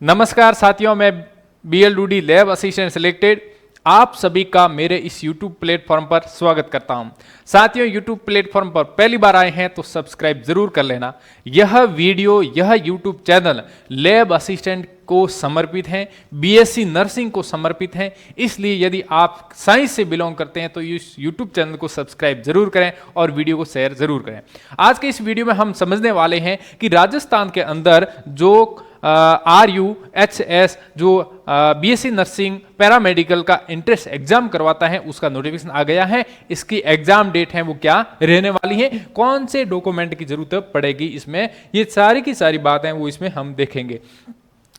नमस्कार साथियों, मैं BLDD लैब असिस्टेंट सिलेक्टेड आप सभी का मेरे इस YouTube प्लेटफॉर्म पर स्वागत करता हूं। साथियों, YouTube प्लेटफॉर्म पर पहली बार आए हैं तो सब्सक्राइब जरूर कर लेना। यह वीडियो, यह YouTube चैनल लैब असिस्टेंट को समर्पित है, BSc नर्सिंग को समर्पित है। इसलिए यदि आप साइंस से बिलोंग करते हैं तो इस YouTube चैनल को सब्सक्राइब जरूर करें और वीडियो को शेयर जरूर करें। आज के इस वीडियो में हम समझने वाले हैं कि राजस्थान के अंदर जो RUHS जो BSc नर्सिंग पैरामेडिकल का इंट्रेंस एग्जाम करवाता है उसका नोटिफिकेशन आ गया है। इसकी एग्जाम डेट है वो क्या रहने वाली है, कौन से डॉक्यूमेंट की जरूरत पड़ेगी, इसमें ये सारी की सारी बातें वो इसमें हम देखेंगे।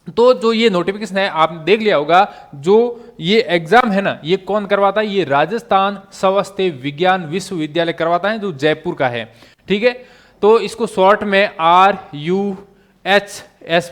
तो जो ये नोटिफिकेशन है आपने देख लिया होगा, जो ये एग्जाम है ना, ये कौन करवाता है? ये राजस्थान स्वास्थ्य विज्ञान विश्वविद्यालय करवाता है जो जयपुर का है। ठीक है, तो इसको शॉर्ट में RUHS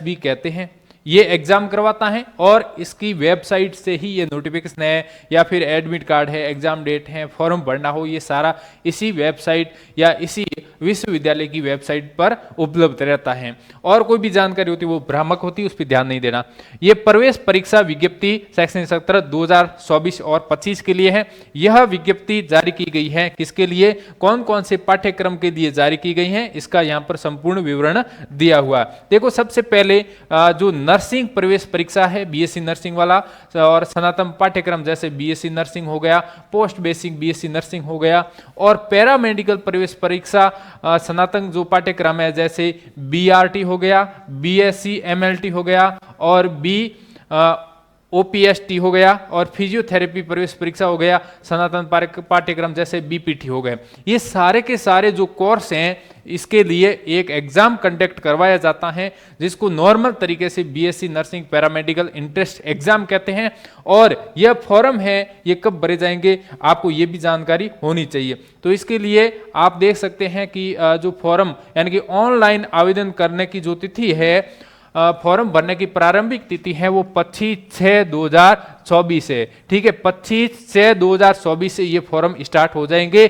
भी कहते हैं। ये एग्जाम करवाता है और इसकी वेबसाइट से ही ये नोटिफिकेशन है या फिर एडमिट कार्ड है, एग्जाम डेट है, फॉर्म भरना हो, ये सारा इसी वेबसाइट या इसी विश्वविद्यालय की वेबसाइट पर उपलब्ध रहता है। और कोई भी जानकारी होती है वो भ्रामक होती है, उस पर ध्यान नहीं देना। ये प्रवेश परीक्षा विज्ञप्ति शैक्षणिक सत्र 2024 और 25 के लिए है। यह विज्ञप्ति जारी की गई है किसके लिए, कौन कौन से पाठ्यक्रम के लिए जारी की गई है, इसका यहाँ पर संपूर्ण विवरण दिया हुआ। देखो, सबसे पहले जो नर्सिंग प्रवेश परीक्षा है BSc नर्सिंग वाला और सनातन पाठ्यक्रम जैसे BSc नर्सिंग हो गया, पोस्ट बेसिक BSc नर्सिंग हो गया, और पैरामेडिकल प्रवेश परीक्षा सनातन जो पाठ्यक्रम है जैसे BRT हो गया, BSc MLT हो गया और OPST हो गया, और फिजियोथेरेपी प्रवेश परीक्षा हो गया सनातन पाठ्यक्रम जैसे BPT हो गए। ये सारे के सारे जो कोर्स हैं इसके लिए एक एग्जाम कंडक्ट करवाया जाता है जिसको नॉर्मल तरीके से BSc nursing paramedical entrance exam कहते हैं। और यह फॉर्म है ये कब भरे जाएंगे आपको ये भी जानकारी होनी चाहिए। तो इसके लिए आप देख सकते हैं कि जो फॉर्म यानी कि ऑनलाइन आवेदन करने की जो तिथि है, फॉर्म भरने की प्रारंभिक तिथि है वो 25/6/2024 है। ठीक है, 25/6/2024 से ये फॉर्म स्टार्ट हो जाएंगे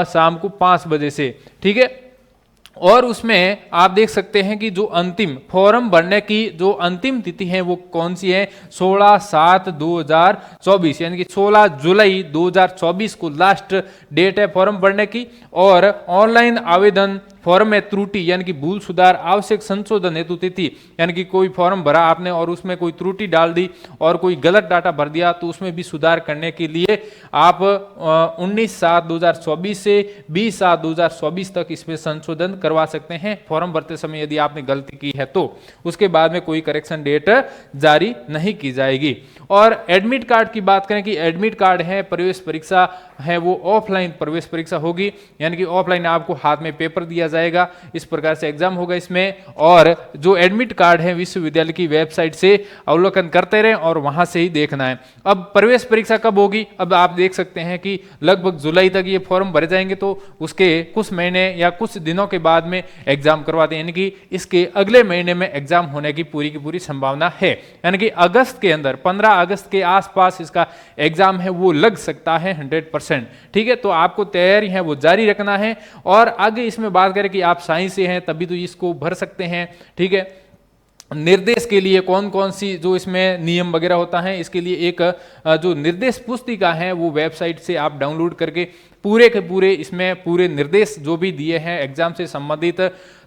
शाम को 5 बजे से। ठीक है, और उसमें आप देख सकते हैं कि जो अंतिम फॉर्म भरने की जो अंतिम तिथि है वो कौन सी है, 16/7/2024 यानी कि 16 जुलाई 2024 को लास्ट डेट है फॉर्म भरने की। और ऑनलाइन आवेदन फॉर्म में त्रुटि यानी कि भूल सुधार आवश्यक संशोधन हेतु तिथि, यानी कि कोई फॉर्म भरा आपने और उसमें कोई त्रुटि डाल दी और कोई गलत डाटा भर दिया तो उसमें भी सुधार करने के लिए आप 19/7/2024 से 20/7/2024 तक इसमें संशोधन करवा सकते हैं फॉर्म भरते समय यदि आपने गलती की है तो। उसके बाद में कोई करेक्शन डेट जारी नहीं की जाएगी। और एडमिट कार्ड की बात करें कि एडमिट कार्ड है प्रवेश परीक्षा है वो ऑफलाइन प्रवेश परीक्षा होगी, यानी कि ऑफलाइन आपको हाथ में पेपर दिया जाएगा, इस प्रकार से एग्जाम होगा इसमें। और जो एडमिट कार्ड है विश्वविद्यालय की वेबसाइट से अवलोकन करते रहें और वहां से ही देखना है। अब प्रवेश परीक्षा कब होगी, अब आप देख सकते हैं कि लगभग जुलाई तक ये फॉर्म भरे जाएंगे तो उसके कुछ महीने या कुछ दिनों के बाद में एग्जाम करवाते हैं, यानी कि इसके अगले महीने में एग्जाम होने की पूरी संभावना है। यानी कि अगस्त के अंदर 15 अगस्त के आसपास इसका एग्जाम है वो लग सकता है 100%। ठीक है, तो आपको तैयारी है वो जारी रखना है। और आगे इसमें बात करें कि आप साइंस से हैं तभी तो इसको भर सकते हैं। ठीक है, निर्देश के लिए कौन कौन सी जो इसमें नियम वगैरह होता है, इसके लिए एक जो निर्देश पुस्तिका है वो वेबसाइट से आप डाउनलोड करके पूरे के पूरे इसमें पूरे निर्देश जो भी दिए हैं एग्जाम से संबंधित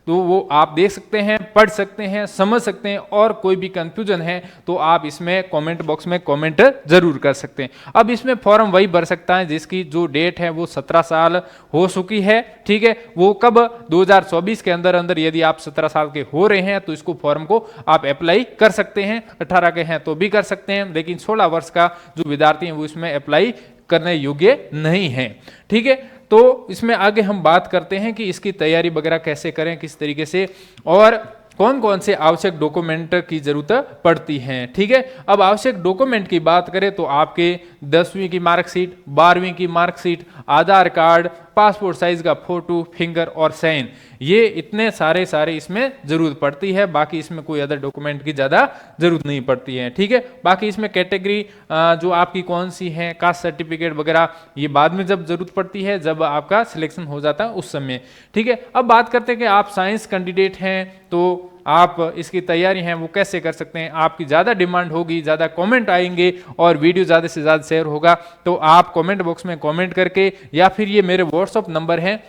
तो वो आप देख सकते हैं, पढ़ सकते हैं, समझ सकते हैं। और कोई भी कंफ्यूजन है तो आप इसमें कमेंट बॉक्स में कमेंट जरूर कर सकते हैं। अब इसमें फॉर्म वही भर सकता है जिसकी जो डेट है वो 17 साल हो चुकी है। ठीक है, वो कब 2024 के अंदर यदि आप 17 साल के हो रहे हैं तो इसको फॉर्म को आप अप्लाई कर सकते हैं। 18 के हैं तो भी कर सकते हैं, लेकिन 16 वर्ष का जो विद्यार्थी है वो इसमें अप्लाई करने योग्य नहीं है। ठीक है, तो इसमें आगे हम बात करते हैं कि इसकी तैयारी वगैरह कैसे करें, किस तरीके से और कौन कौन से आवश्यक डॉक्यूमेंट की जरूरत पड़ती है। ठीक है, अब आवश्यक डॉक्यूमेंट की बात करें तो आपके 10वीं की मार्कशीट, 12वीं की मार्कशीट, आधार कार्ड, पासपोर्ट साइज का फोटो, फिंगर और साइन, ये इतने सारे इसमें जरूरत पड़ती है। बाकी इसमें कोई अदर डॉक्यूमेंट की ज्यादा जरूरत नहीं पड़ती है। ठीक है, बाकी इसमें कैटेगरी जो आपकी कौन सी है, कास्ट सर्टिफिकेट वगैरह ये बाद में जब जरूरत पड़ती है, जब आपका सिलेक्शन हो जाता है उस समय। ठीक है, अब बात करते हैं कि आप साइंस कैंडिडेट हैं तो आप इसकी तैयारी है वो कैसे कर सकते हैं। आपकी ज़्यादा डिमांड होगी, ज़्यादा कमेंट आएंगे और वीडियो ज़्यादा से ज़्यादा शेयर होगा तो आप कमेंट बॉक्स में कमेंट करके या फिर ये मेरे व्हाट्सअप नंबर है,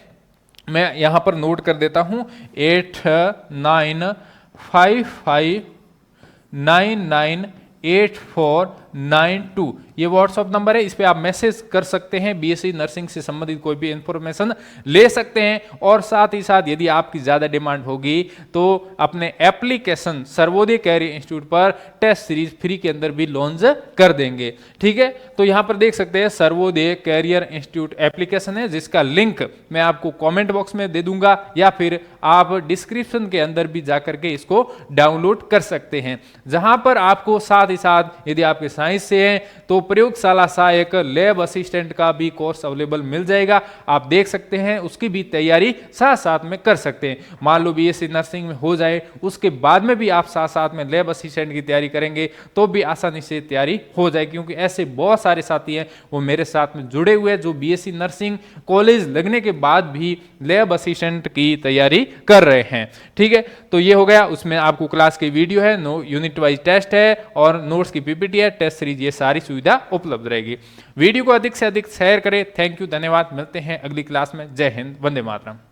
मैं यहाँ पर नोट कर देता हूँ 8955998492, ये व्हाट्सअप नंबर है। इस पे आप मैसेज कर सकते हैं, बीएससी नर्सिंग से संबंधित कोई भी इंफॉर्मेशन ले सकते हैं। और साथ ही साथ यदि आपकी ज़्यादा डिमांड होगी तो अपने एप्लीकेशन सर्वोदय कैरियर इंस्टीट्यूट पर टेस्ट सीरीज फ्री के अंदर भी लॉन्च कर देंगे। ठीक है, तो यहाँ पर देख सकते हैं सर्वोदय कैरियर इंस्टीट्यूट एप्लीकेशन है, जिसका लिंक मैं आपको कॉमेंट बॉक्स में दे दूंगा या फिर आप डिस्क्रिप्शन के अंदर भी जाकर के इसको डाउनलोड कर सकते हैं, जहां पर आपको साथ ही साथ यदि आपके साइंस से हैं तो प्रयोगशाला सहायक लैब असिस्टेंट का भी कोर्स अवेलेबल मिल जाएगा। आप देख सकते हैं, उसकी भी तैयारी साथ साथ में कर सकते हैं। मान लो बीएससी नर्सिंग में हो जाए, उसके बाद में भी आप साथ साथ में लैब असिस्टेंट की तैयारी करेंगे तो भी आसानी से तैयारी हो जाए, क्योंकि ऐसे बहुत सारे साथी हैं वो मेरे साथ में जुड़े हुए हैं जो बीएससी नर्सिंग कॉलेज लगने के बाद भी लैब असिस्टेंट की तैयारी कर रहे हैं। ठीक है, तो ये हो गया, उसमें आपको क्लास की वीडियो है, यूनिट वाइज टेस्ट है और नोट्स की पीपीटी है, टेस्ट सीरीज, ये सारी सुविधा उपलब्ध रहेगी। वीडियो को अधिक से अधिक शेयर करें। थैंक यू, धन्यवाद। मिलते हैं अगली क्लास में। जय हिंद, वंदे मातरम।